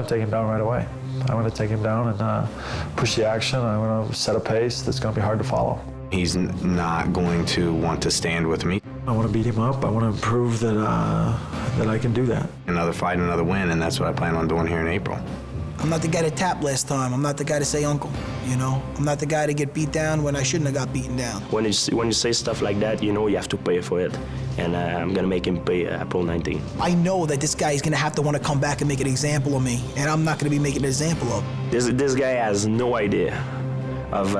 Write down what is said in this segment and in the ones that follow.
to take him down right away. I'm going to take him down and push the action. I'm going to set a pace that's going to be hard to follow. He's not going to want to stand with me. I want to beat him up. I want to prove that I can do that. Another fight, another win, and that's what I plan on doing here in April. I'm not the guy to tap last time. I'm not the guy to say uncle, you know? I'm not the guy to get beat down when I shouldn't have got beaten down. When you say stuff like that, you know you have to pay for it. And I'm going to make him pay April 19. I know that this guy is going to have to want to come back and make an example of me, and I'm not going to be making an example of him. This guy has no idea of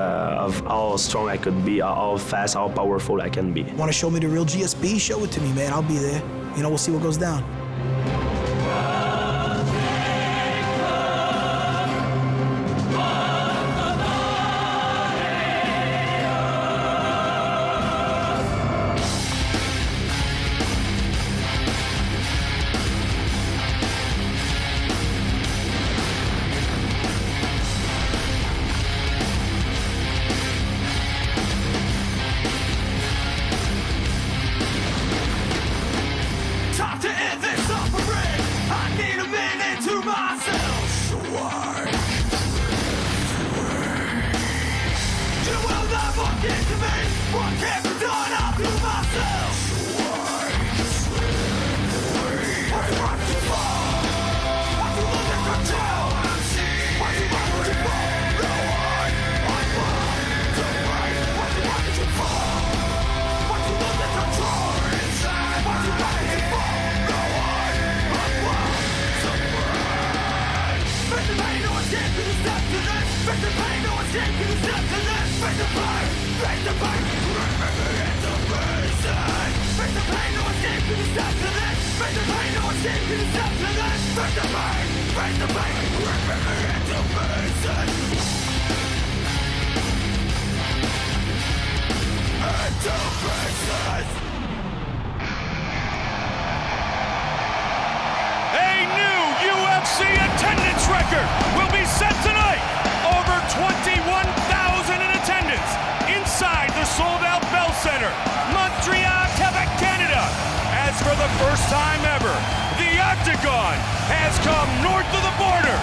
how strong I could be, how fast, how powerful I can be. Want to show me the real GSP? Show it to me, man. I'll be there. You know, we'll see what goes down. Attendance record will be set tonight. Over 21,000 in attendance inside the sold-out Bell Center, Montreal, Quebec, Canada. As for the first time ever, the Octagon has come north of the border.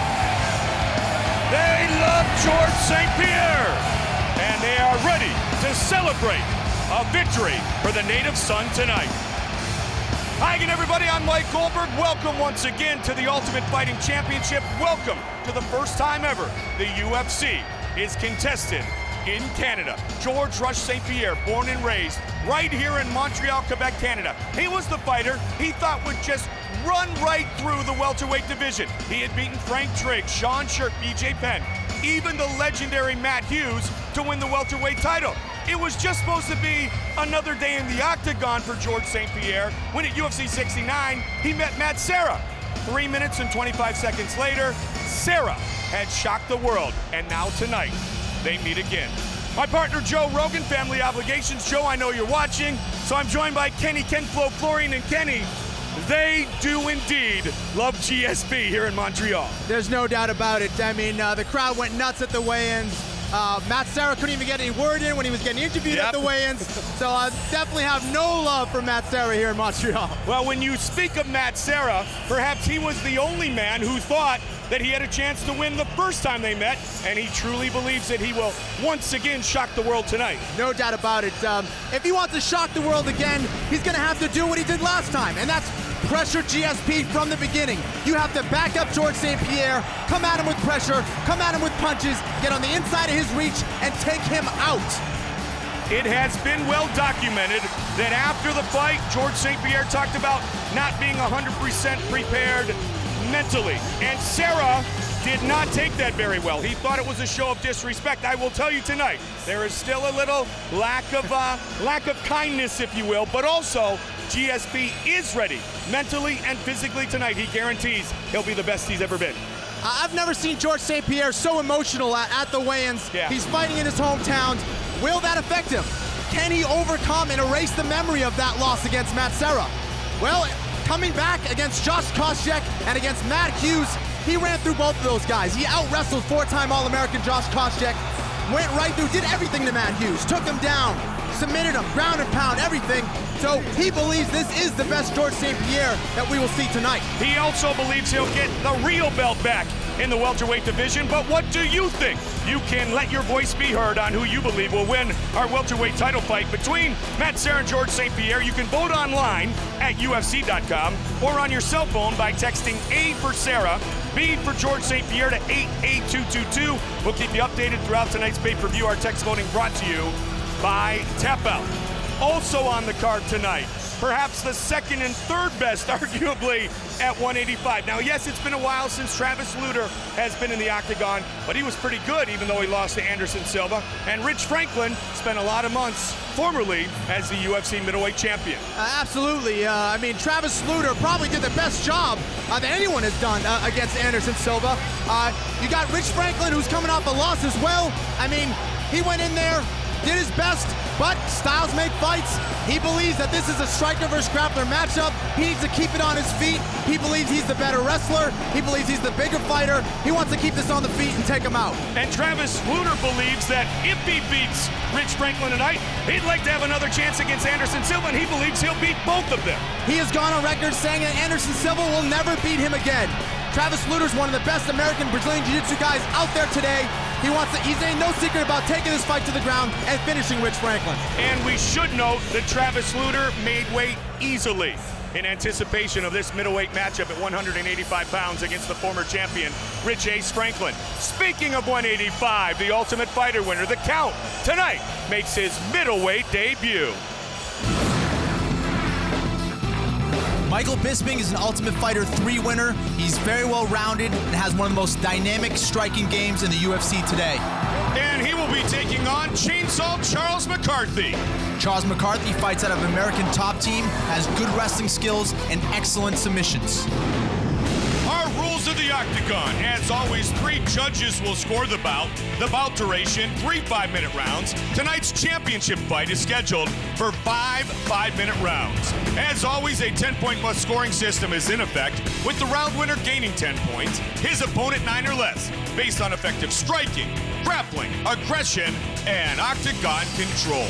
They love George St-Pierre, and they are ready to celebrate a victory for the native son tonight. Hi again, everybody. I'm Mike Goldberg. Welcome once again to the Ultimate Fighting Championship. Welcome to the first time ever the UFC is contested in Canada. George Rush St-Pierre, born and raised right here in Montreal, Quebec, Canada. He was the fighter he thought would just run right through the welterweight division. He had beaten Frank Trigg, Sean Shirk, BJ Penn, even the legendary Matt Hughes to win the welterweight title. It was just supposed to be another day in the octagon for George St-Pierre when at UFC 69, he met Matt Serra. 3 minutes and 25 seconds later, Serra had shocked the world, and now tonight, they meet again. My partner, Joe Rogan, Family Obligations. Joe, I know you're watching, so I'm joined by Kenny Kenflo Florian, and Kenny, they do indeed love GSP here in Montreal. There's no doubt about it. I mean, the crowd went nuts at the weigh-ins. Matt Serra couldn't even get any word in when he was getting interviewed at the weigh-ins. So I definitely have no love for Matt Serra here in Montreal. Well, when you speak of Matt Serra, perhaps he was the only man who thought that he had a chance to win the first time they met, and he truly believes that he will once again shock the world tonight. No doubt about it. If he wants to shock the world again, he's going to have to do what he did last time, and that's pressure GSP from the beginning. You have to back up George St-Pierre, come at him with pressure, come at him with punches, get on the inside of his reach, and take him out. It has been well documented that after the fight, George St-Pierre talked about not being 100% prepared mentally, and Serra did not take that very well. He thought it was a show of disrespect. I will tell you tonight, there is still a little lack of kindness, if you will, but also GSP is ready mentally and physically tonight. He guarantees he'll be the best he's ever been. I've never seen George St-Pierre so emotional at the weigh-ins. Yeah. He's fighting in his hometown. Will that affect him? Can he overcome and erase the memory of that loss against Matt Serra? Well, coming back against Josh Koscheck and against Matt Hughes, he ran through both of those guys. He out-wrestled four-time All-American Josh Koscheck. went right through, did everything to Matt Hughes, took him down, submitted him, ground and pound, everything. So he believes this is the best George St-Pierre that we will see tonight. He also believes he'll get the real belt back in the welterweight division, but what do you think? You can let your voice be heard on who you believe will win our welterweight title fight between Matt Serra and George St-Pierre. You can vote online at UFC.com or on your cell phone by texting A for Serra, B for George St-Pierre to 88222. We'll keep you updated throughout tonight's pay-per-view. Our text voting brought to you by Tap Out. Also on the card tonight, perhaps the second and third best, arguably, at 185. Now, yes, it's been a while since Travis Lutter has been in the octagon, but he was pretty good, even though he lost to Anderson Silva. And Rich Franklin spent a lot of months, formerly, as the UFC middleweight champion. Absolutely. I mean, Travis Lutter probably did the best job that anyone has done against Anderson Silva. You got Rich Franklin, who's coming off a loss as well. I mean, he went in there, did his best, but styles make fights. He believes that this is a striker versus grappler matchup. He needs to keep it on his feet. He believes he's the better wrestler. He believes he's the bigger fighter. He wants to keep this on the feet and take him out. And Travis Lutter believes that if he beats Rich Franklin tonight, he'd like to have another chance against Anderson Silva, and he believes he'll beat both of them. He has gone on record saying that Anderson Silva will never beat him again. Travis Lutter's one of the best American Brazilian Jiu-Jitsu guys out there today. He's ain't no secret about taking this fight to the ground and finishing Rich Franklin. And we should note that Travis Lutter made weight easily in anticipation of this middleweight matchup at 185 pounds against the former champion, Rich Ace Franklin. Speaking of 185, the Ultimate Fighter winner, The Count, tonight makes his middleweight debut. Michael Bisping is an Ultimate Fighter 3 winner. He's very well rounded and has one of the most dynamic striking games in the UFC today. And he will be taking on Chainsaw Charles McCarthy. Charles McCarthy fights out of American Top Team, has good wrestling skills and excellent submissions. Our rules of the Octagon. As always, 3 judges will score the bout. The bout duration, 3 5-minute rounds. Tonight's championship fight is scheduled for 5 5-minute rounds. As always, a 10-point must scoring system is in effect, with the round winner gaining 10 points, his opponent 9 or less, based on effective striking, grappling, aggression, and octagon control.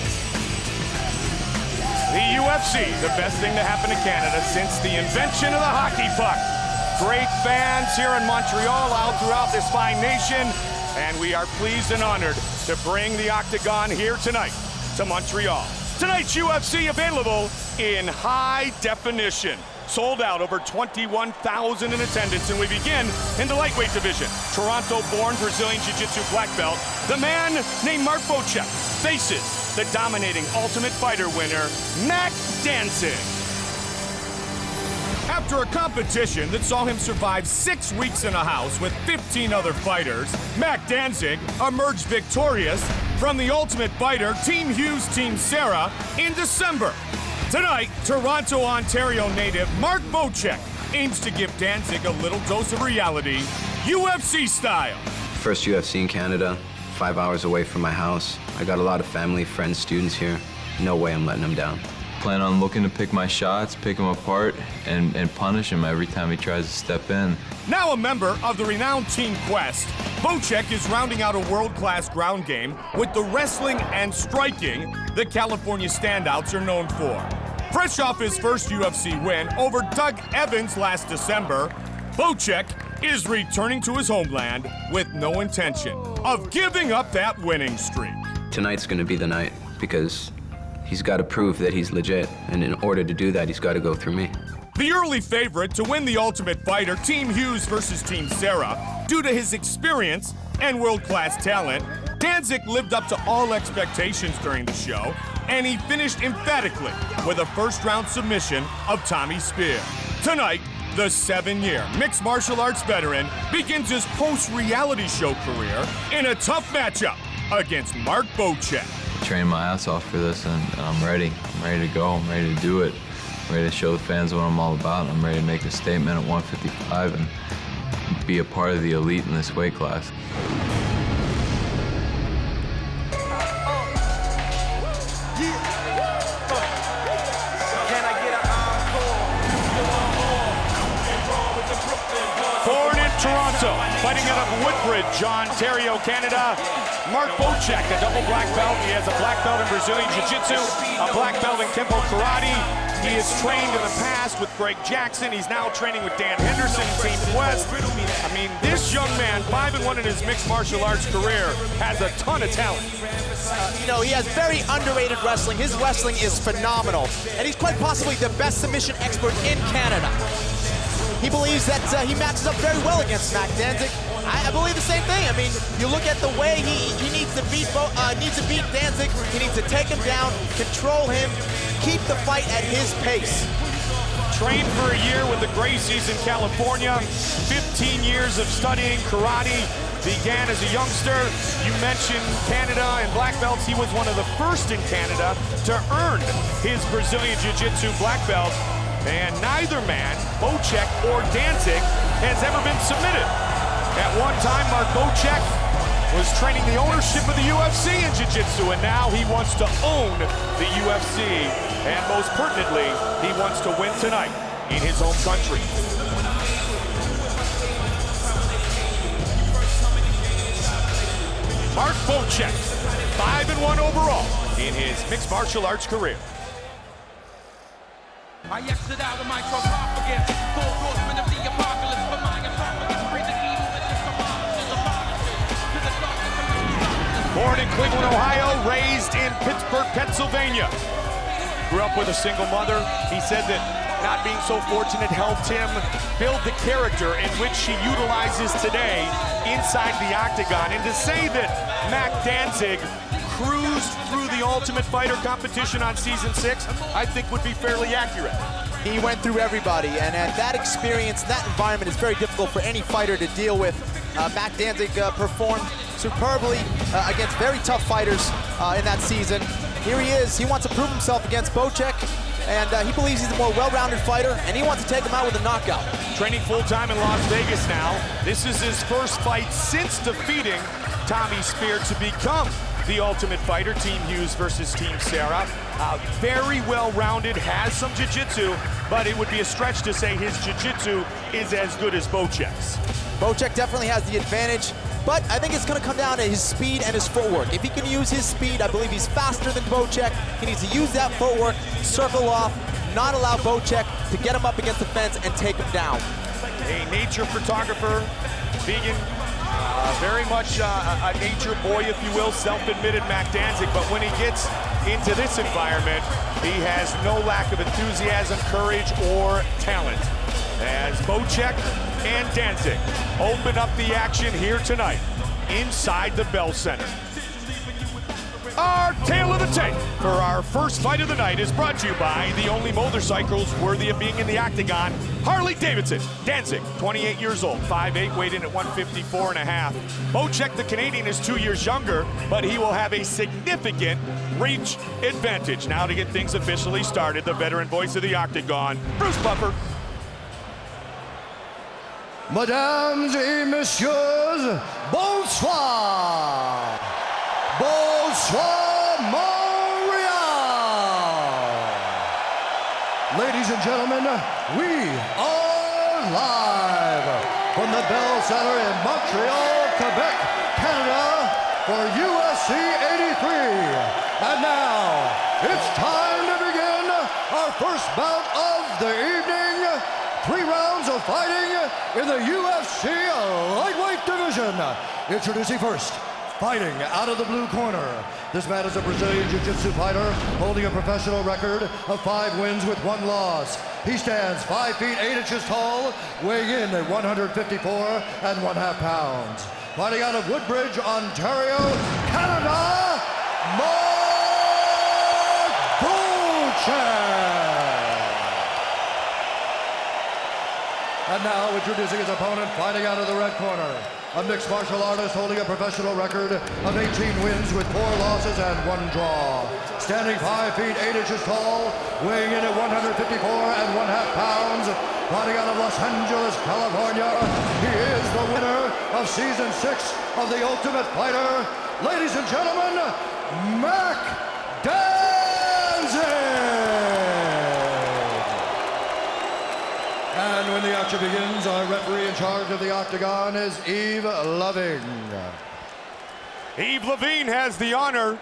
The UFC, the best thing to happen to Canada since the invention of the hockey puck. Great fans here in Montreal, out throughout this fine nation, and we are pleased and honored to bring the Octagon here tonight to Montreal. Tonight's UFC available in high definition. Sold out, over 21,000 in attendance, and we begin in the lightweight division. Toronto-born Brazilian Jiu-Jitsu black belt, the man named Mark Bocek faces the dominating Ultimate Fighter winner, Matt Danzig. After a competition that saw him survive 6 weeks in a house with 15 other fighters, Matt Danzig emerged victorious from the Ultimate Fighter Team Hughes Team Serra in December. Tonight, Toronto, Ontario native Mark Bocek aims to give Danzig a little dose of reality, UFC style. First UFC in Canada, 5 hours away from my house. I got a lot of family, friends, students here. No way I'm letting them down. Plan on looking to pick my shots, pick him apart, and punish him every time he tries to step in. Now a member of the renowned Team Quest, Bocek is rounding out a world-class ground game with the wrestling and striking the California standouts are known for. Fresh off his first UFC win over Doug Evans last December, Bocek is returning to his homeland with no intention of giving up that winning streak. Tonight's gonna be the night because he's got to prove that he's legit, and in order to do that, he's got to go through me. The early favorite to win the Ultimate Fighter, Team Hughes versus Team Serra, due to his experience and world-class talent, Danzig lived up to all expectations during the show, and he finished emphatically with a first-round submission of Tommy Spear. Tonight, the 7-year mixed martial arts veteran begins his post-reality show career in a tough matchup against Mark Bocek. Train my ass off for this, and I'm ready. I'm ready to go. I'm ready to do it. I'm ready to show the fans what I'm all about. I'm ready to make a statement at 155 and be a part of the elite in this weight class. Born in Toronto, fighting out of Wood Woodbridge, Ontario, Canada. Mark Bocek, a double black belt. He has a black belt in Brazilian Jiu-Jitsu, a black belt in Kempo Karate. He has trained in the past with Greg Jackson. He's now training with Dan Henderson, Team Quest. I mean, this young man, 5-1 in his mixed martial arts career, has a ton of talent. You know, he has very underrated wrestling. His wrestling is phenomenal, and he's quite possibly the best submission expert in Canada. He believes that he matches up very well against Mac Danzig. I believe the same thing. I mean, you look at the way he needs to beat Danzig. He needs to take him down, control him, keep the fight at his pace. Trained for a year with the Gracies in California. 15 years of studying karate. Began as a youngster. You mentioned Canada and black belts. He was one of the first in Canada to earn his Brazilian Jiu-Jitsu black belt. And neither man, Bocek or Danzig, has ever been submitted. At one time, Mark Bocek was training the ownership of the UFC in Jiu-Jitsu, and now he wants to own the UFC. And most pertinently, he wants to win tonight in his home country. Mark Bocek, 5-1 overall in his mixed martial arts career. I exit out of my sarcophagus, full horseman of the apocalypse, for my esophagus, breathing evil and discommodities, to the darkness of the Born in Cleveland, Ohio, raised in Pittsburgh, Pennsylvania. Grew up with a single mother. He said that not being so fortunate helped him build the character in which he utilizes today inside the octagon. And to say that Mac Danzig cruised through the Ultimate Fighter competition on season 6, I think would be fairly accurate. He went through everybody, and that experience, that environment is very difficult for any fighter to deal with. Mac Danzig performed superbly against very tough fighters in that season. Here he is. He wants to prove himself against Bocek, and he believes he's a more well-rounded fighter, and he wants to take him out with a knockout. Training full-time in Las Vegas now. This is his first fight since defeating Tommy Spear to become the Ultimate Fighter, Team Hughes versus Team Serra. Very well-rounded, has some jiu-jitsu, but it would be a stretch to say his jiu-jitsu is as good as Bocek's. Bocek definitely has the advantage, but I think it's going to come down to his speed and his footwork. If he can use his speed, I believe he's faster than Bocek. He needs to use that footwork, circle off, not allow Bocek to get him up against the fence and take him down. A nature photographer, vegan, very much a nature boy, if you will, self-admitted Mac Danzig, but when he gets into this environment, he has no lack of enthusiasm, courage, or talent. As Bocek and Danzig open up the action here tonight inside the Bell Center. Our tale of the tape for our first fight of the night is brought to you by the only motorcycles worthy of being in the octagon, Harley-Davidson. Danzig, 28 years old, 5'8", weighed in at 154.5. Bocek, the Canadian, is 2 years younger, but he will have a significant reach advantage. Now to get things officially started, the veteran voice of the octagon, Bruce Buffer. Mesdames et messieurs, bonsoir! Bonsoir, Montreal! Ladies and gentlemen, we are live from the Bell Center in Montreal, Quebec, Canada for UFC 83. And now, it's time to begin our first bout of the evening. 3 rounds of fighting in the UFC lightweight division. Introducing first, fighting out of the blue corner. This man is a Brazilian Jiu-Jitsu fighter holding a professional record of 5 wins with 1 loss. He stands 5 feet 8 inches tall, weighing in at 154 1/2 pounds. Fighting out of Woodbridge, Ontario, Canada, Mark Bocek. And now introducing his opponent, fighting out of the red corner. A mixed martial artist holding a professional record of 18 wins with 4 losses and 1 draw. Standing 5 feet 8 inches tall, weighing in at 154 1/2 pounds. Fighting out of Los Angeles, California. He is the winner of season 6 of The Ultimate Fighter. Ladies and gentlemen, Mac Danzig. And when the action begins. Our referee in charge of the octagon is Yves Loving. Yves Levine has the honor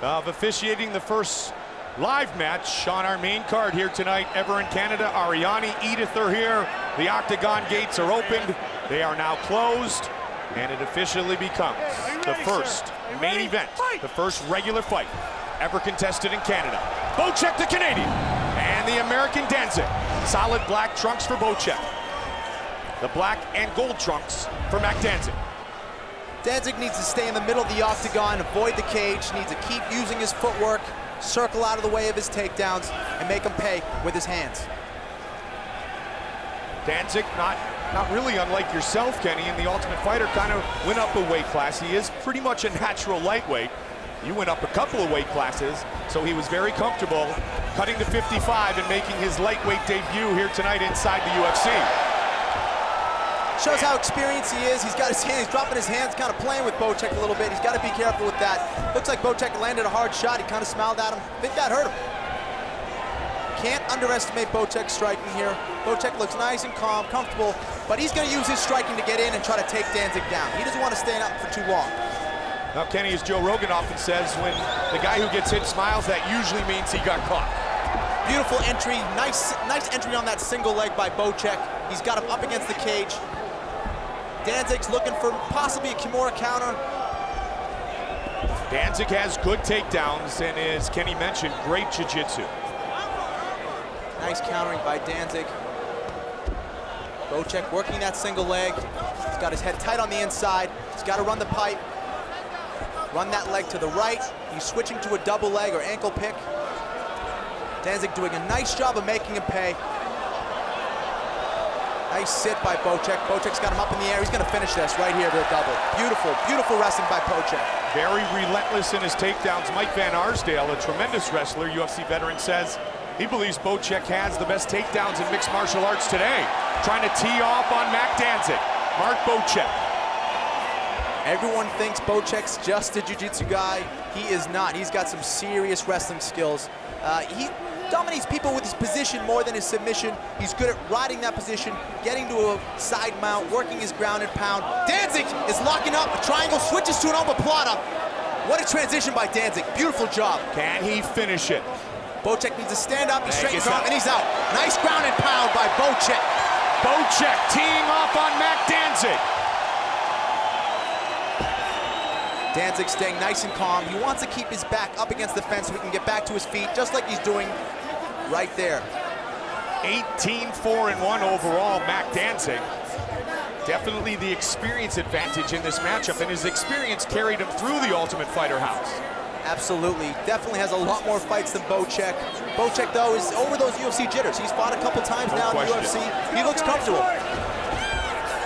of officiating the first live match on our main card here tonight. Ever in Canada, Ariane, Edith are here. The octagon gates are opened. They are now closed, and it officially becomes the first main event, the first regular fight ever contested in Canada. Bocek, the Canadian, and the American Danzig. Solid black trunks for Bocek. The black and gold trunks for Mac Danzig. Danzig needs to stay in the middle of the octagon, avoid the cage, needs to keep using his footwork, circle out of the way of his takedowns, and make him pay with his hands. Danzig, not really unlike yourself, Kenny, in the Ultimate Fighter, kind of went up a weight class. He is pretty much a natural lightweight. You went up a couple of weight classes, so he was very comfortable cutting to 55 and making his lightweight debut here tonight inside the UFC. Shows how experienced he is. He's got his hands, he's dropping his hands, kind of playing with Bocek a little bit. He's got to be careful with that. Looks like Bocek landed a hard shot. He kind of smiled at him. I think that hurt him. Can't underestimate Bocek's striking here. Bocek looks nice and calm, comfortable, but he's going to use his striking to get in and try to take Danzig down. He doesn't want to stay up for too long. Now, Kenny, as Joe Rogan often says, when the guy who gets hit smiles, that usually means he got caught. Beautiful entry, nice entry on that single leg by Bocek. He's got him up against the cage. Danzig's looking for possibly a Kimura counter. Danzig has good takedowns and, as Kenny mentioned, great jiu-jitsu. Nice countering by Danzig. Bocek working that single leg. He's got his head tight on the inside. He's got to run the pipe. Run that leg to the right. He's switching to a double leg or ankle pick. Danzig doing a nice job of making him pay. Nice sit by Bocek. Bocek's got him up in the air. He's going to finish this right here with a double. Beautiful, beautiful wrestling by Bocek. Very relentless in his takedowns. Mike Van Arsdale, a tremendous wrestler, UFC veteran, says he believes Bocek has the best takedowns in mixed martial arts today. Trying to tee off on Mac Danzig. Mark Bocek. Everyone thinks Bocek's just a jiu-jitsu guy. He is not. He's got some serious wrestling skills. He dominates people with his position more than his submission. He's good at riding that position, getting to a side mount, working his ground and pound. Danzig is locking up. A triangle switches to an omoplata. What a transition by Danzig. Beautiful job. Can he finish it? Bocek needs to stand up. He straightens arm and he's out. Nice ground and pound by Bocek. Bocek teeing off on Mac Danzig. Danzig staying nice and calm. He wants to keep his back up against the fence so he can get back to his feet, just like he's doing right there. 18-4-1 overall, Mac Danzig. Definitely the experience advantage in this matchup, and his experience carried him through the Ultimate Fighter house. Absolutely. Definitely has a lot more fights than Bocek. Bocek, though, is over those UFC jitters. He's fought a couple times now in the UFC. He looks comfortable.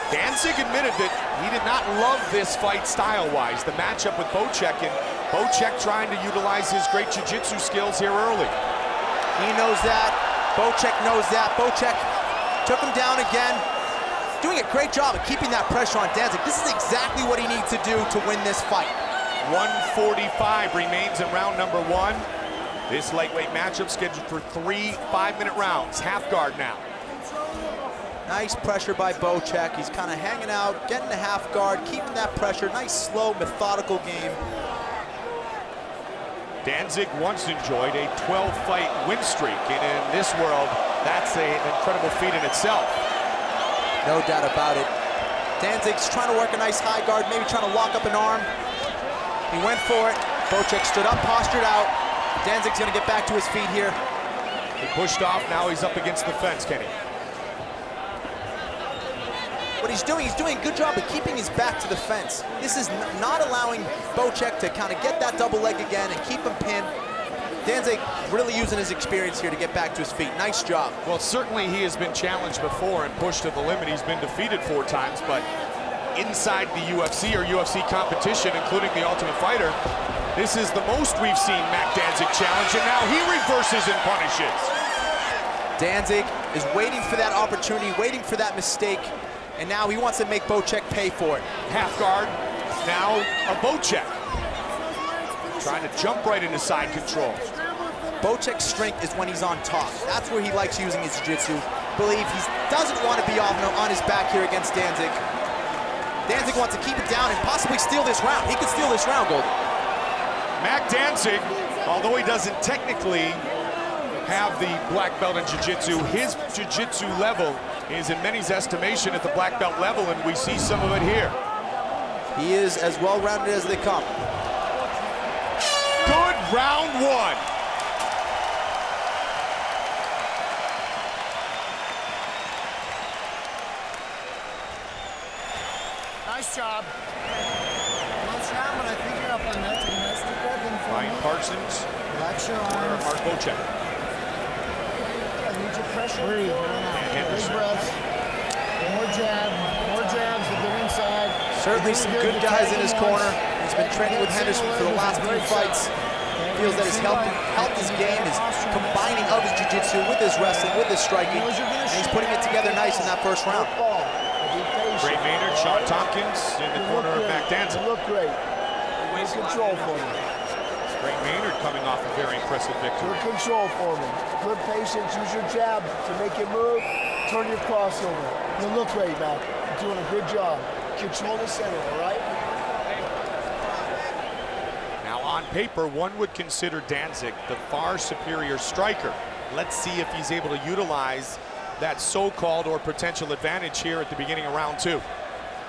Danzig admitted that he did not love this fight style-wise, the matchup with Bocek, and Bocek trying to utilize his great jiu-jitsu skills here early. He knows that. Bocek knows that. Bocek took him down again. Doing a great job of keeping that pressure on Danzig. This is exactly what he needs to do to win this fight. 1:45 remains in round number 1. This lightweight matchup scheduled for 3 5-minute rounds. Half guard now. Nice pressure by Bocek. He's kind of hanging out, getting the half guard, keeping that pressure. Nice, slow, methodical game. Danzig once enjoyed a 12-fight win streak, and in this world, that's an incredible feat in itself. No doubt about it. Danzig's trying to work a nice high guard, maybe trying to lock up an arm. He went for it. Bocek stood up, postured out. Danzig's going to get back to his feet here. He pushed off, now he's up against the fence, Kenny. What he's doing a good job of keeping his back to the fence. This is not allowing Bocek to kind of get that double leg again and keep him pinned. Danzig really using his experience here to get back to his feet. Nice job. Well, certainly he has been challenged before and pushed to the limit. He's been defeated 4 times, but inside the UFC or UFC competition, including the Ultimate Fighter, this is the most we've seen Mac Danzig challenge, and now he reverses and punishes. Danzig is waiting for that opportunity, waiting for that mistake, and now he wants to make Bocek pay for it. Half guard, now a Bocek. Trying to jump right into side control. Bocek's strength is when he's on top. That's where he likes using his jiu-jitsu. believe he doesn't want to be on his back here against Danzig. Danzig wants to keep it down and possibly steal this round. He could steal this round, Goldie. Mac Danzig, although he doesn't technically have the black belt in jiu-jitsu, his jiu-jitsu level is in many's estimation at the black belt level, and we see some of it here. He is as well-rounded as they come. Good round one. Nice job. Nice round, but I think you're up on that. Take a nice deep breath in for Ryan me. Parsons. Relax your arms. Mark Bocek. I need your pressure. Breathe. Big Henderson. breaths. More jabs to get inside. Certainly some good guys in his corner. He's been training with Henderson for the last few fights. Feels that his helped his game, his combining of his jiu-jitsu with his wrestling, with his striking, and he's putting it together nice in that first round. Great Maynard, Sean Tompkins in the corner of Mac Danzig. You look great. Good control for me. Great Maynard coming off a very impressive victory. Good control for me. Good patience. Use your jab to make it move. Turn your crossover. You look great, Mac. You're doing a good job. Control the center, all right? Now on paper, one would consider Danzig the far superior striker. Let's see if he's able to utilize that so-called or potential advantage here at the beginning of round two.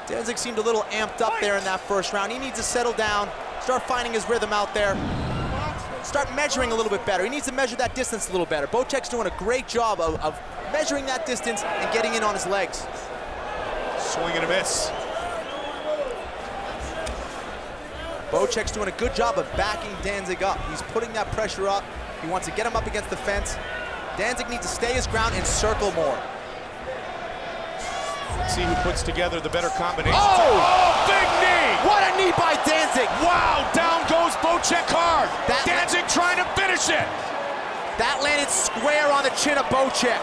Danzig seemed a little amped up there in that first round. He needs to settle down, start finding his rhythm out there, start measuring a little bit better. He needs to measure that distance a little better. Bocek's doing a great job of measuring that distance and getting in on his legs. Swing and a miss. Bocek's doing a good job of backing Danzig up. He's putting that pressure up. He wants to get him up against the fence. Danzig needs to stay his ground and circle more. Let's see who puts together the better combination. Oh! Big knee! What a knee by Danzig! Wow, down goes Bocek hard. Danzig trying to finish it. That landed square on the chin of Bocek.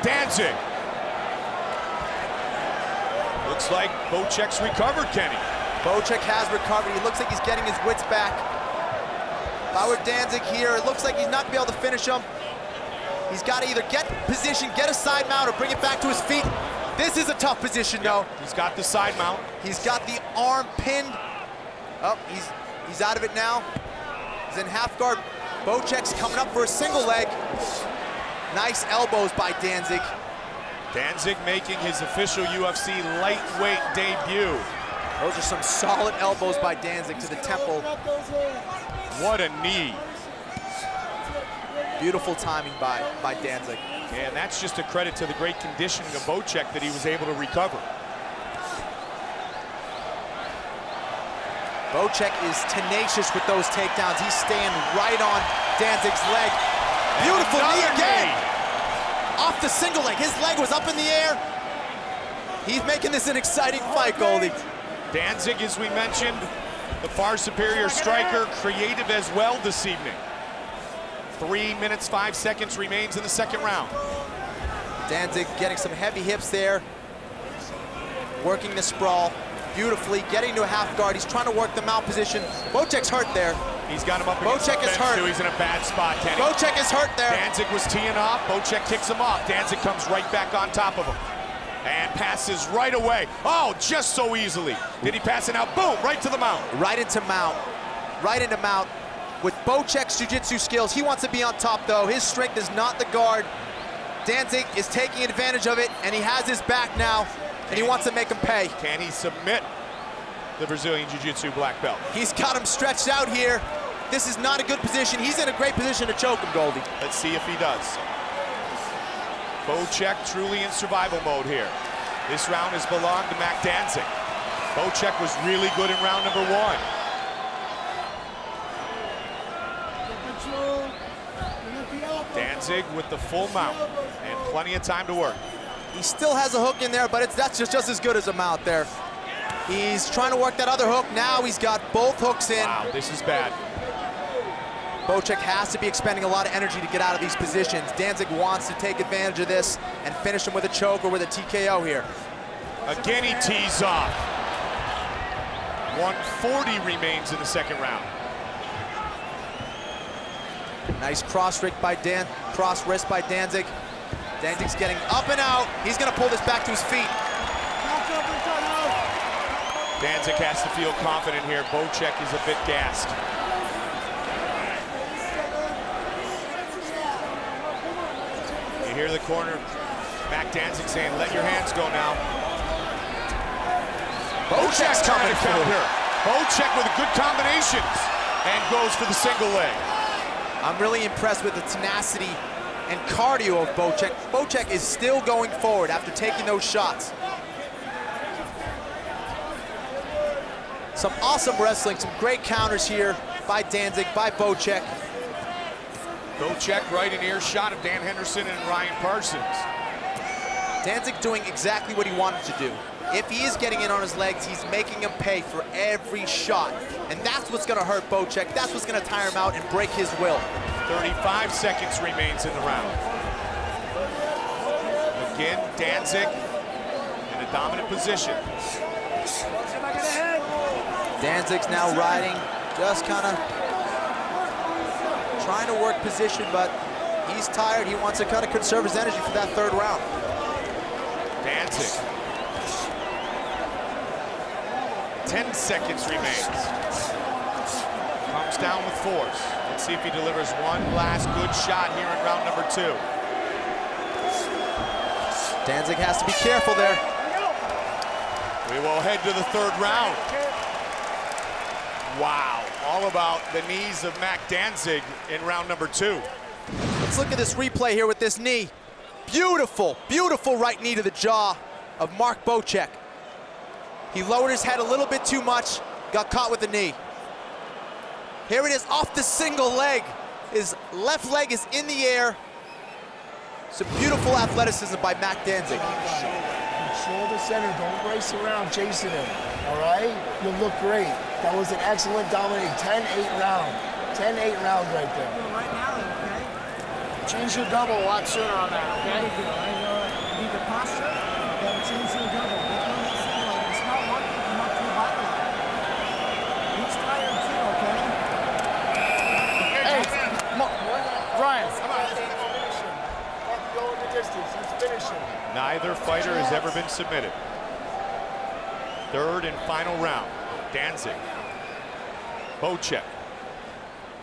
Danzig. Looks like Bocek's recovered, Kenny. Bocek has recovered. He looks like he's getting his wits back. If I were Danzig here, it looks like he's not going to be able to finish him. He's got to either get position, get a side mount, or bring it back to his feet. This is a tough position, though. He's got the side mount. He's got the arm pinned. Oh, he's out of it now. He's in half guard. Bocek's coming up for a single leg. Nice elbows by Danzig. Danzig making his official UFC lightweight debut. Those are some solid elbows by Danzig to the temple. What a knee. Beautiful timing by Danzig. And that's just a credit to the great conditioning of Bocek that he was able to recover. Bocek is tenacious with those takedowns. He's staying right on Danzig's leg. Beautiful knee again. Off the single leg. His leg was up in the air. He's making this an exciting fight, Goldie. Danzig, as we mentioned, the far superior striker, creative as well this evening. 3 minutes, 5 seconds remains in the second round. Danzig getting some heavy hips there. Working the sprawl beautifully, getting to a half guard. He's trying to work the mount position. Bocek's hurt there. He's got him up against Bocek the is fence, hurt. too. He's in a bad spot, Kenny. Bocek is hurt there. Danzig was teeing off. Bocek kicks him off. Danzig comes right back on top of him. And passes right away. Oh, just so easily. Did he pass it out? Boom, right to the mount. Right into mount. Right into mount. With Bocek's jiu-jitsu skills, he wants to be on top, though. His strength is not the guard. Danzig is taking advantage of it, and he has his back now, and he wants to make him pay. Can he submit the Brazilian Jiu-Jitsu black belt? He's got him stretched out here. This is not a good position. He's in a great position to choke him, Goldie. Let's see if he does. Bocek truly in survival mode here. This round has belonged to Mac Danzig. Bocek was really good in round number one. Danzig with the full mount and plenty of time to work. He still has a hook in there, but that's just as good as a mount there. He's trying to work that other hook. Now he's got both hooks in. Wow, this is bad. Bocek has to be expending a lot of energy to get out of these positions. Danzig wants to take advantage of this and finish him with a choke or with a TKO here. Again, he tees off. 140 remains in the second round. Nice cross wrist by Danzig. Danzig's getting up and out. He's gonna pull this back to his feet. Danzig has to feel confident here. Bocek is a bit gassed. You hear the corner, Mac Danzig saying, let your hands go now. Bocek's coming to counter. Bocek with good combinations and goes for the single leg. I'm really impressed with the tenacity and cardio of Bocek. Bocek is still going forward after taking those shots. Some awesome wrestling, some great counters here by Danzig, by Bocek. Bocek right in earshot of Dan Henderson and Ryan Parsons. Danzig doing exactly what he wanted to do. If he is getting in on his legs, he's making him pay for every shot. And that's what's gonna hurt Bocek. That's what's gonna tire him out and break his will. 35 seconds remains in the round. Again, Danzig in a dominant position. Danzig's now riding, just kind of trying to work position, but he's tired. He wants to kind of conserve his energy for that third round. Danzig. 10 seconds remains. Comes down with force. Let's see if he delivers one last good shot here in round number 2. Danzig has to be careful there. We will head to the third round. Wow, all about the knees of Mac Danzig in round number 2. Let's look at this replay here with this knee. Beautiful, beautiful right knee to the jaw of Mark Bocek. He lowered his head a little bit too much, got caught with the knee. Here it is off the single leg. His left leg is in the air. Some beautiful athleticism by Mac Danzig. Control the center, don't race around chasing him, all right? You'll look great. That was an excellent dominating 10-8 round. 10-8 round right there. Right now, okay? Change your double a lot sooner on that, okay? Need the posture, then change your double. It's not working, I'm not too hot. He's tired too, okay? Hey, Ryan, come on. Go in the distance, let's finish him. Neither fighter has ever been submitted. Third and final round. Danzig. Bocek.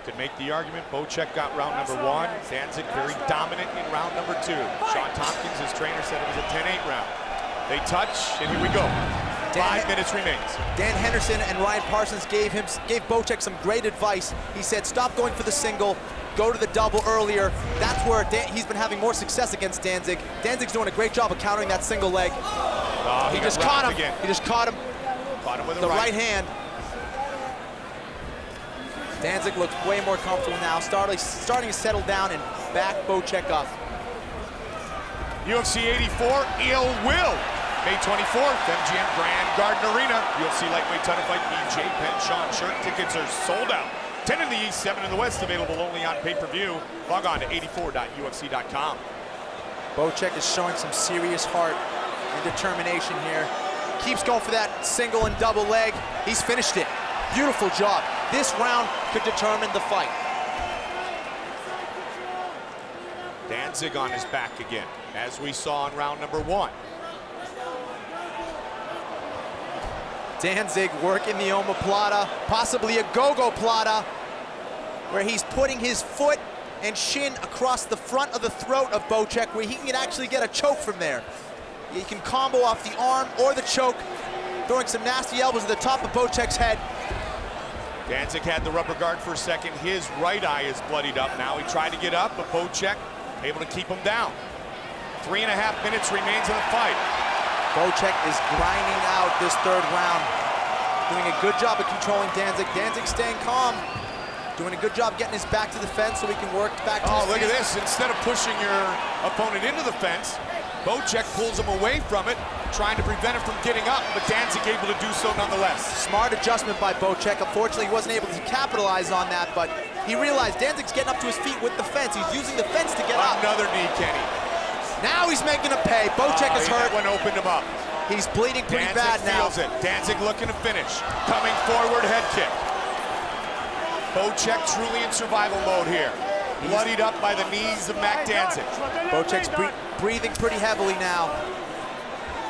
Could make the argument. Bocek got round number 1. Danzig very dominant in round number 2. Sean Tompkins, his trainer, said it was a 10-8 round. They touch, and here we go. 5 minutes remains. Dan Henderson and Ryan Parsons gave Bocek some great advice. He said, stop going for the single, go to the double earlier. That's where he's been having more success against Danzig. Danzig's doing a great job of countering that single leg. Oh, he just caught him. Again. He just caught him. Caught him with the right hand. Danzig looks way more comfortable now, starting to settle down and back Bocek up. UFC 84, Ill Will. May 24th, MGM Grand Garden Arena. UFC Lightweight Title Fight, BJ Penn, Sean Shirt. Tickets are sold out. 10 in the East, 7 in the West, available only on pay-per-view. Log on to 84.ufc.com. Bocek is showing some serious heart and determination here. Keeps going for that single and double leg. He's finished it. Beautiful job. This round could determine the fight. Danzig on his back again, as we saw in round number 1. Danzig working the omoplata, possibly a gogoplata, where he's putting his foot and shin across the front of the throat of Bocek, where he can actually get a choke from there. He can combo off the arm or the choke, throwing some nasty elbows at the top of Bocek's head. Danzig had the rubber guard for a second. His right eye is bloodied up now. He tried to get up, but Bocek able to keep him down. 3.5 minutes remains in the fight. Bocek is grinding out this third round, doing a good job of controlling Danzig. Danzig staying calm, doing a good job getting his back to the fence so he can work back to his look feet. at this. Instead of pushing your opponent into the fence, Bocek pulls him away from it, trying to prevent him from getting up, but Danzig able to do so nonetheless. Smart adjustment by Bocek. Unfortunately, he wasn't able to capitalize on that, but he realized Danzig's getting up to his feet with the fence. He's using the fence to get up. Another knee, Kenny. Now he's making a pay. Bocek is hurt. That one opened him up. He's bleeding pretty Danzig bad now. feels it. Danzig looking to finish. Coming forward, head kick. Bocek truly in survival mode here. bloodied up by the knees of Mac Danzig. Bocek's breathing pretty heavily now.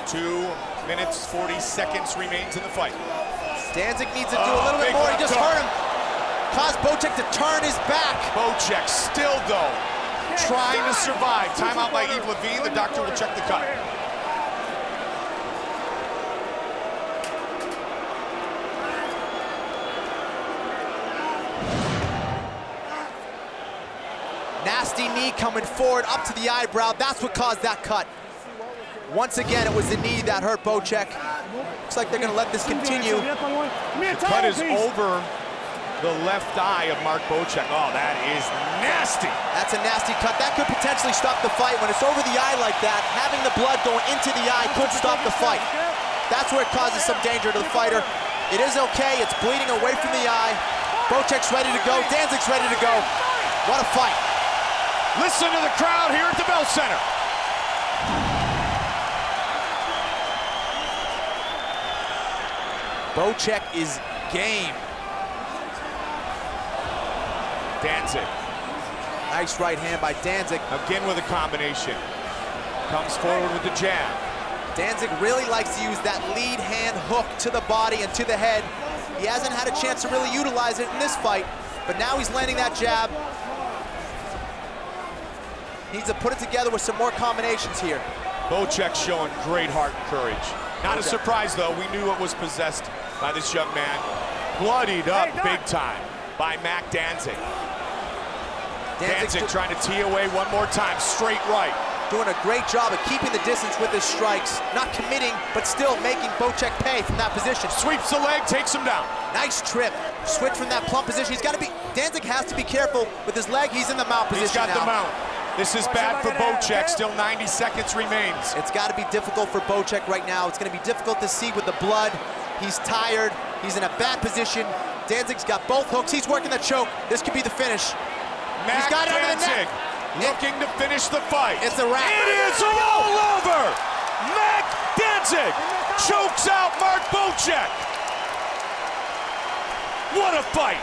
2 minutes, 40 seconds remains in the fight. Danzig needs to do a little bit more. He just hurt him. Caused Bocek to turn his back. Bocek still, though, trying to survive. Timeout by Yves Levine. The doctor will check the cut. Nasty knee coming forward up to the eyebrow. That's what caused that cut. Once again, it was the knee that hurt Bocek. Looks like they're going to let this continue. The cut is over the left eye of Mark Bocek. Oh, that is nasty. That's a nasty cut. That could potentially stop the fight. When it's over the eye like that, having the blood going into the eye could stop the fight. That's where it causes some danger to the fighter. It is okay. It's bleeding away from the eye. Bocek's ready to go. Danzig's ready to go. What a fight. Listen to the crowd here at the Bell Center. Bocek is game. Danzig. Nice right hand by Danzig. Again with a combination. Comes forward with the jab. Danzig really likes to use that lead hand hook to the body and to the head. He hasn't had a chance to really utilize it in this fight, but now he's landing that jab. Needs to put it together with some more combinations here. Bocek showing great heart and courage. Not a surprise, though. We knew it was possessed by this young man. Bloodied up big time by Mac Danzig. Danzig trying to tee away one more time. Straight right. Doing a great job of keeping the distance with his strikes. Not committing, but still making Bocek pay from that position. Sweeps the leg, takes him down. Nice trip. Switch from that plump position. Danzig has to be careful with his leg. He's in the mount position now. He's got the mount. This is bad for Bocek. Still 90 seconds remains. It's got to be difficult for Bocek right now. It's going to be difficult to see with the blood. He's tired. He's in a bad position. Danzig's got both hooks. He's working the choke. This could be the finish. Mac He's got it under the Danzig neck. looking to finish the fight. It's a wrap. It is all over. Mac Danzig chokes out Mark Bocek. What a fight.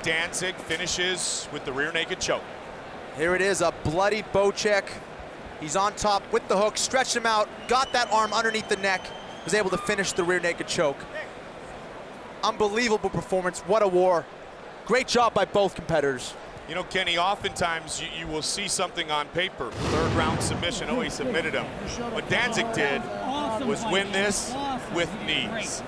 Danzig finishes with the rear naked choke. Here it is, a bloody Bocek. He's on top with the hook, stretched him out, got that arm underneath the neck, was able to finish the rear naked choke. Unbelievable performance, what a war. Great job by both competitors. You know, Kenny, oftentimes you will see something on paper. Third round submission, oh, he submitted him. What Danzig did was win this with knees.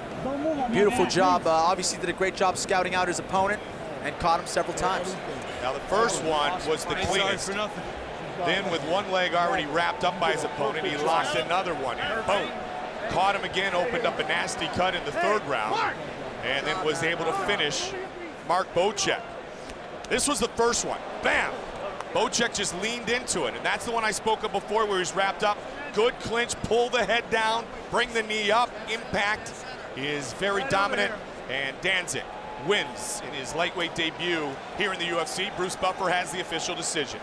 Beautiful job, obviously did a great job scouting out his opponent and caught him several times. Now the first one was the cleanest. Then with one leg already wrapped up by his opponent, he locked another one in. Boom. Caught him again, opened up a nasty cut in the third round, and then was able to finish Mark Bocek. This was the first one. Bam! Bocek just leaned into it, and that's the one I spoke of before where he's wrapped up. Good clinch, pull the head down, bring the knee up, impact. He is very dominant, and Danzig wins in his lightweight debut here in the UFC. Bruce Buffer has the official decision.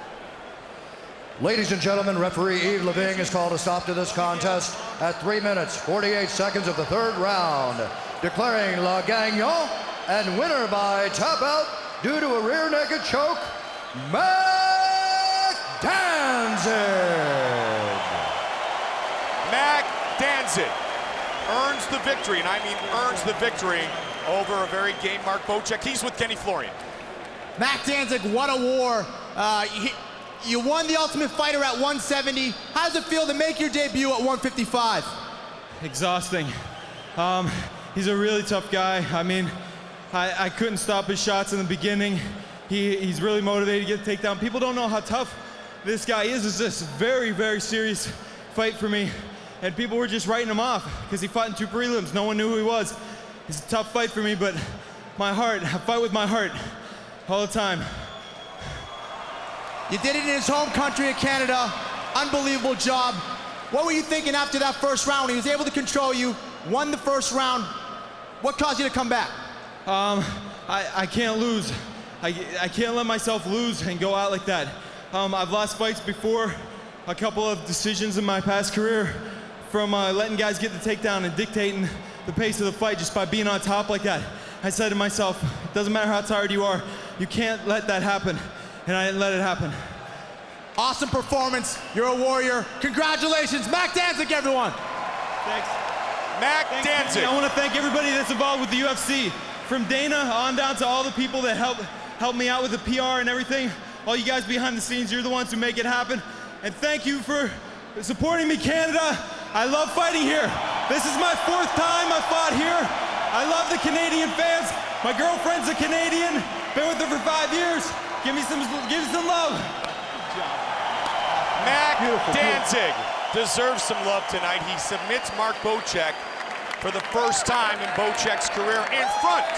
Ladies and gentlemen, referee Yves Levine has called a stop to this contest at 3 minutes, 48 seconds of the third round, declaring La Gagnant and winner by tap out due to a rear naked choke, Mac Danzig. Mac Danzig earns the victory, and I mean earns the victory over a very game Mark Bocek. He's with Kenny Florian. Mac Danzig, what a war. You won the Ultimate Fighter at 170. How does it feel to make your debut at 155? Exhausting. He's a really tough guy. I mean, I couldn't stop his shots in the beginning. He's really motivated to get a takedown. People don't know how tough this guy is. It's just a very, very serious fight for me. And people were just writing him off because he fought in 2 prelims. No one knew who he was. It's a tough fight for me, but my heart, I fight with my heart all the time. You did it in his home country of Canada. Unbelievable job. What were you thinking after that first round? He was able to control you, won the first round. What caused you to come back? I can't lose. I can't let myself lose and go out like that. I've lost fights before, a couple of decisions in my past career from letting guys get the takedown and dictating the pace of the fight just by being on top like that. I said to myself, it doesn't matter how tired you are, you can't let that happen, and I didn't let it happen. Awesome performance. You're a warrior. Congratulations, Mac Danzig, everyone. Thanks. Mac Danzig. I want to thank everybody that's involved with the UFC, from Dana on down to all the people that help me out with the PR and everything. All you guys behind the scenes, you're the ones who make it happen. And thank you for supporting me, Canada. I love fighting here. This is my 4th time I fought here. I love the Canadian fans. My girlfriend's a Canadian. Been with her for 5 years. Give me some love. Mac Danzig deserves some love tonight. He submits Mark Bocek for the first time in Bocek's career in front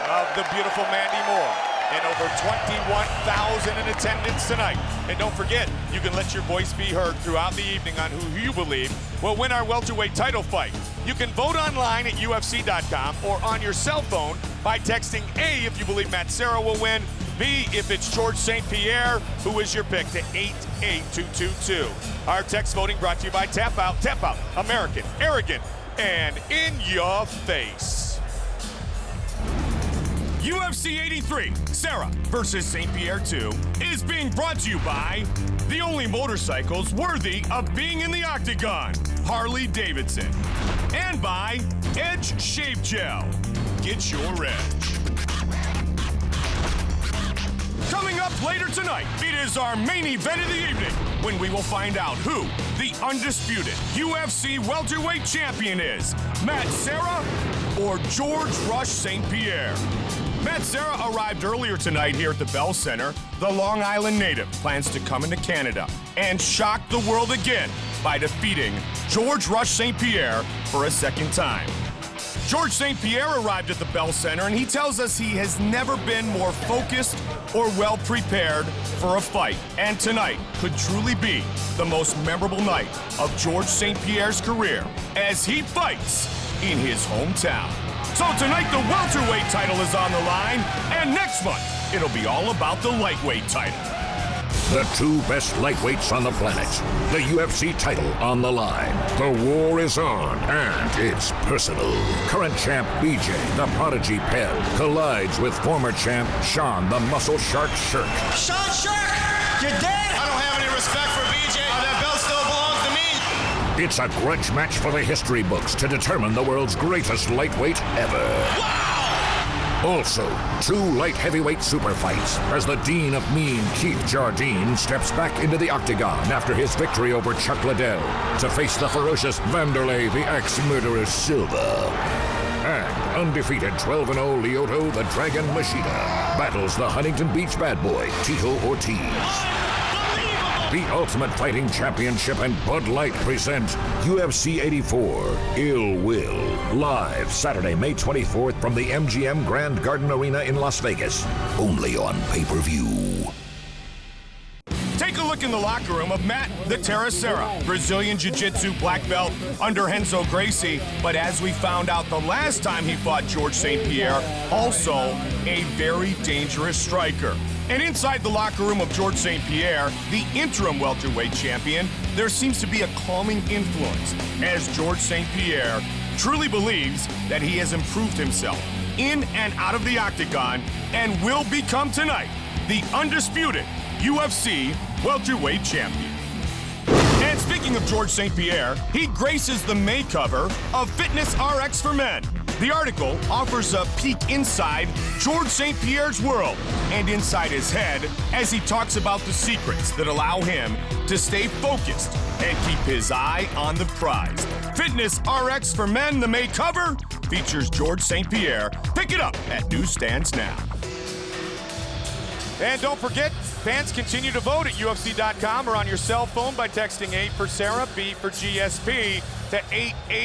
of the beautiful Mandy Moore. And over 21,000 in attendance tonight. And don't forget, you can let your voice be heard throughout the evening on who you believe will win our welterweight title fight. You can vote online at UFC.com or on your cell phone by texting A if you believe Matt Serra will win, B if it's George St-Pierre, who is your pick, to 88222. Our text voting brought to you by Tap Out. Tap Out, American, arrogant, and in your face. UFC 83, Serra versus St-Pierre 2, is being brought to you by the only motorcycles worthy of being in the octagon, Harley Davidson, and by Edge Shave Gel. Get your edge. Coming up later tonight, it is our main event of the evening, when we will find out who the undisputed UFC welterweight champion is, Matt Serra or George Rush St-Pierre. Matt Serra arrived earlier tonight here at the Bell Center. The Long Island native plans to come into Canada and shock the world again by defeating George Rush St-Pierre for a second time. George St-Pierre arrived at the Bell Center, and he tells us he has never been more focused or well prepared for a fight. And tonight could truly be the most memorable night of George St-Pierre's career as he fights in his hometown. So tonight the welterweight title is on the line, and next month it'll be all about the lightweight title. The 2 best lightweights on the planet. The UFC title on the line. The war is on, and it's personal. Current champ BJ, the Prodigy Penn, collides with former champ Sean, the Muscle Shark Shirk. Sean Shirk, you're dead! I don't have any respect for BJ. That belt still belongs to me. It's a grudge match for the history books to determine the world's greatest lightweight ever. Wow! Also, 2 light heavyweight super fights as the Dean of Mean, Keith Jardine, steps back into the octagon after his victory over Chuck Liddell to face the ferocious Vanderlei, the ex-murderer Silva. And undefeated 12-0 Lyoto, the Dragon Machida, battles the Huntington Beach bad boy, Tito Ortiz. The Ultimate Fighting Championship and Bud Light present UFC 84, Ill Will. Live Saturday, May 24th from the MGM Grand Garden Arena in Las Vegas. Only on pay-per-view. Take a look in the locker room of Matt the Terra Serra, Brazilian Jiu-Jitsu black belt under Renzo Gracie, but as we found out the last time he fought George St-Pierre, also a very dangerous striker. And inside the locker room of George St-Pierre, the interim welterweight champion, there seems to be a calming influence, as George St-Pierre truly believes that he has improved himself in and out of the octagon and will become tonight the undisputed UFC welterweight champion. And speaking of George St-Pierre, he graces the May cover of Fitness RX for Men. The article offers a peek inside George St-Pierre's world and inside his head as he talks about the secrets that allow him to stay focused and keep his eye on the prize. Fitness RX for Men, the May cover, features George St-Pierre. Pick it up at newsstands now. And don't forget, fans continue to vote at UFC.com or on your cell phone by texting A for Serra, B for GSP to 88.